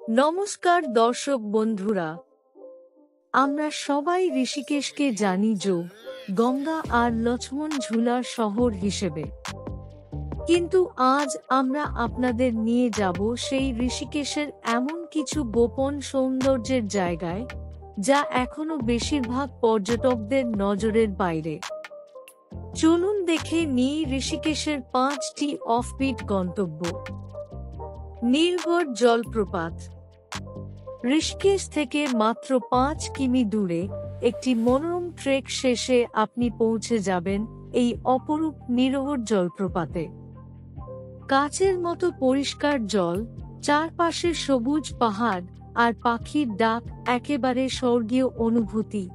নমস্কার দর্শক বন্ধুরা, আমরা সবাই ঋষিকেশকে জানি যোগ, গঙ্গা আর লক্ষ্মণ ঝুলার শহর হিসেবে। কিন্তু আজ আমরা আপনাদের নিয়ে যাব সেই ঋষিকেশের এমন কিছু গোপন সৌন্দর্যের জায়গায়, যা এখনো বেশিরভাগ পর্যটকদের নজরের বাইরে। চলুন দেখে নিই ঋষিকেশের 5টি অফবিট গন্তব্য। নীলগড় জলপ্রপাত। ঋষিকেশ থেকে মাত্র 5 কিমি দূরে একটি মনোরম ট্রেক শেষে আপনি পৌঁছে যাবেন এই অপরূপ নীলগড় জলপ্রপাতে। কাচের মতো পরিষ্কার জল, চারপাশে সবুজ পাহাড় আর পাখির ডাক, একেবারে স্বর্গীয় অনুভূতি।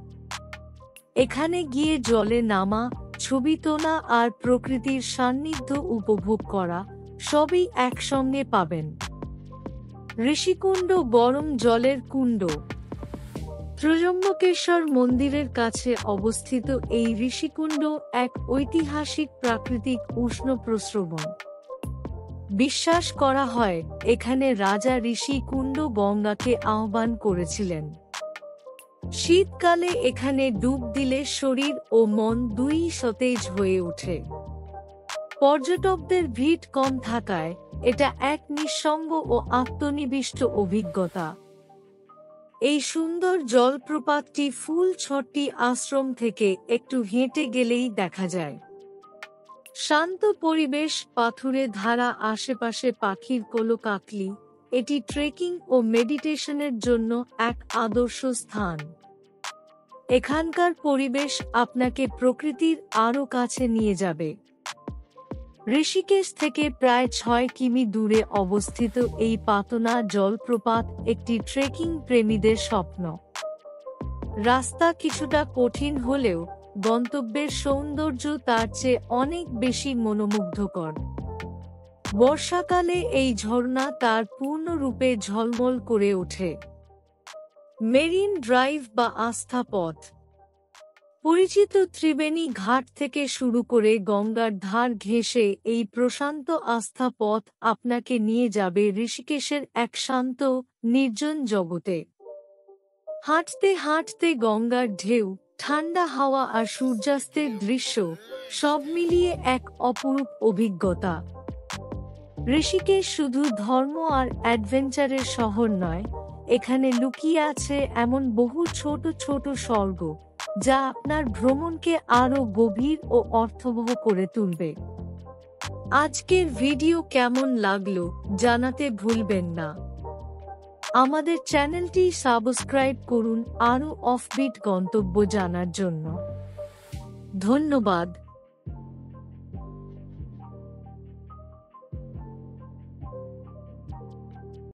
এখানে গিয়ে জলে নামা, ছবি তোলা আর প্রকৃতির সান্নিধ্য উপভোগ করা সবই একসঙ্গে পাবেন। ঋষিকুণ্ড গরম জলের কুণ্ড। ত্রয়ম্বকেশ্বর মন্দিরের কাছে অবস্থিত এই ঋষিকুণ্ড এক ঐতিহাসিক প্রাকৃতিক উষ্ণ প্রস্রবণ। বিশ্বাস করা হয় এখানে রাজা ঋষিকুণ্ড গঙ্গাকে আহ্বান করেছিলেন। শীতকালে এখানে ডুব দিলে শরীর ও মন দুই-ই সতেজ হয়ে ওঠে। পর্যটকদের ভিড় কম থাকায় এটা এক নিঃসঙ্গ ও আত্মনিবিষ্ট অভিজ্ঞতা। এই সুন্দর জলপ্রপাতটি ফুলছড়ি আশ্রম থেকে একটু হেঁটে গেলেই দেখা যায়। শান্ত পরিবেশ, পাথুরে ধারা, আশেপাশে পাখির কোলাহল। এটি ট্রেকিং ও মেডিটেশনের জন্য এক আদর্শ স্থান। এখানকার পরিবেশ আপনাকে প্রকৃতির আরও কাছে নিয়ে যাবে। ঋষিকেশ থেকে প্রায় 6 কিমি দূরে অবস্থিত এই পাতনা জলপ্রপাত একটি ট্রেকিং প্রেমীদের স্বপ্ন। রাস্তা কিছুটা কঠিন হলেও গন্তব্যের সৌন্দর্য তার চেয়ে অনেক বেশি মনোমুগ্ধকর। বর্ষাকালে এই ঝর্ণা তার পূর্ণরূপে ঝলমল করে ওঠে। মেরিন ড্রাইভ বা আস্থা পথ। পরিচিত ত্রিবেণী ঘাট থেকে শুরু করে গঙ্গার ধার ঘেঁষে এই প্রশান্ত আস্থা পথ আপনাকে নিয়ে যাবে ঋষিকেশের এক শান্ত, নির্জন জগতে। হাঁটতে হাঁটতে গঙ্গার ঢেউ, ঠান্ডা হাওয়া আর সূর্যাস্তের দৃশ্য সব মিলিয়ে এক অপরূপ অভিজ্ঞতা। ঋষিকেশ শুধু ধর্ম আর অ্যাডভেঞ্চারের শহর নয়, এখানে লুকিয়ে আছে এমন বহু ছোট ছোট স্বর্গ, যা আপনার ভ্রমণকে আরও গভীর ও অর্থবহ করে তুলবে। আজকের ভিডিও কেমন লাগলো জানাতে ভুলবেন না। আমাদের চ্যানেলটি সাবস্ক্রাইব করুন আরও অফবিট গন্তব্য জানার জন্য। ধন্যবাদ।